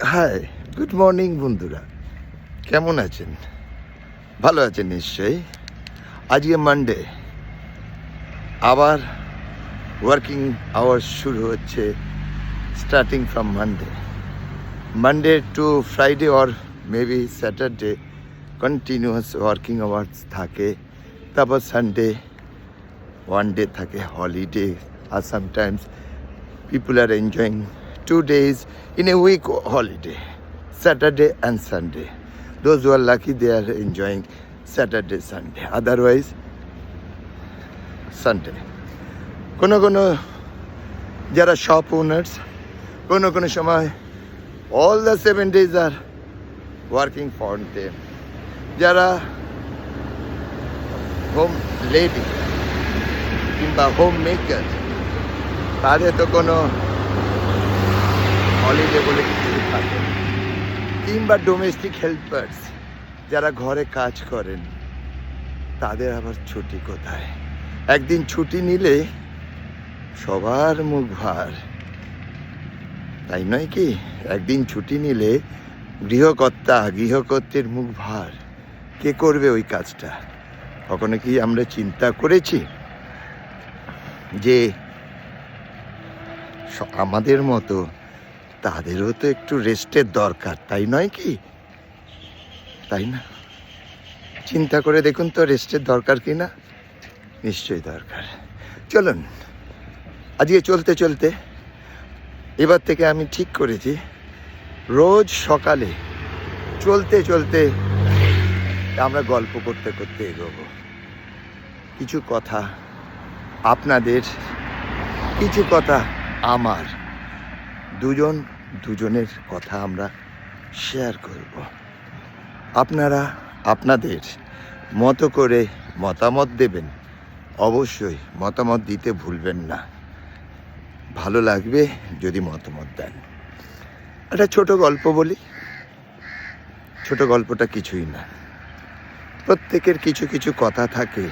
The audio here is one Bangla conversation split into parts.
হাই, গুড মর্নিং বন্ধুরা। কেমন আছেন? ভালো আছেন নিশ্চয়ই। আজকে মানডে, আবার ওয়ার্কিং আওয়ার্স শুরু হচ্ছে, starting from Monday to Friday or maybe Saturday continuous working hours থাকে। তারপর সানডে ওয়ান ডে থাকে হলিডে, আর sometimes people are enjoying 2 days in a week holiday, Saturday and Sunday. Those who are lucky, they are enjoying Saturday, Sunday. Otherwise, Sunday. কোনো যারা শপ ওনার্স, কোনো সময় all the 7 days are working for them. যারা হোম লেডি কিংবা হোম মেকার, তাদের তো কোনো হলিডে বলে কিছু থাকে না। কিংবা ডোমেস্টিক হেল্পার্স, যারা ঘরে কাজ করেন, তাদের আবার ছুটি কোথায়? একদিন ছুটি নিলে সবার মুখ ভার, তাই নয় কি? একদিন ছুটি নিলে গৃহকর্ত্রীর মুখ ভার। কে করবে ওই কাজটা? কখনো কি আমরা চিন্তা করেছি যে আমাদের মতো তাদেরও তো একটু রেস্টের দরকার, তাই নয় কি? তাই না? চিন্তা করে দেখুন তো, রেস্টের দরকার কি না? নিশ্চয়ই দরকার। চলুন, আজকে চলতে চলতে এবার থেকে আমি ঠিক করেছি, রোজ সকালে চলতে চলতে আমরা গল্প করতে করতে এগোবো। কিছু কথা আপনাদের, কিছু কথা আমার, দুজনের কথা আমরা শেয়ার করব। আপনারা আপনাদের মতো করে মতামত দেবেন। অবশ্যই মতামত দিতে ভুলবেন না। ভালো লাগবে যদি মতামত দেন। একটা ছোট গল্প বলি। ছোট গল্পটা কিছুই না। প্রত্যেকের কিছু কিছু কথা থাকে,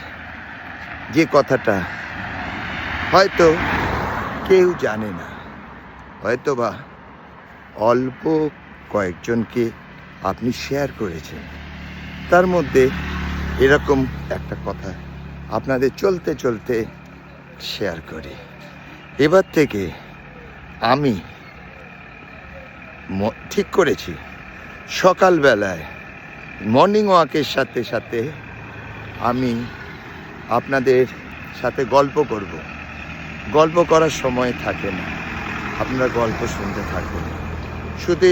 যে কথাটা হয়তো কেউ জানে না, হয়তো বা অল্প কয়েকজনকে আপনি শেয়ার করেছেন। তার মধ্যে এরকম একটা কথা আপনাদের চলতে চলতে শেয়ার করি। এবার থেকে আমি ঠিক করেছি, সকালবেলায় মর্নিং ওয়াকের সাথে সাথে আমি আপনাদের সাথে গল্প করব। গল্প করার সময় থাকে না, আপনারা গল্প শুনতে থাকুন। শুধু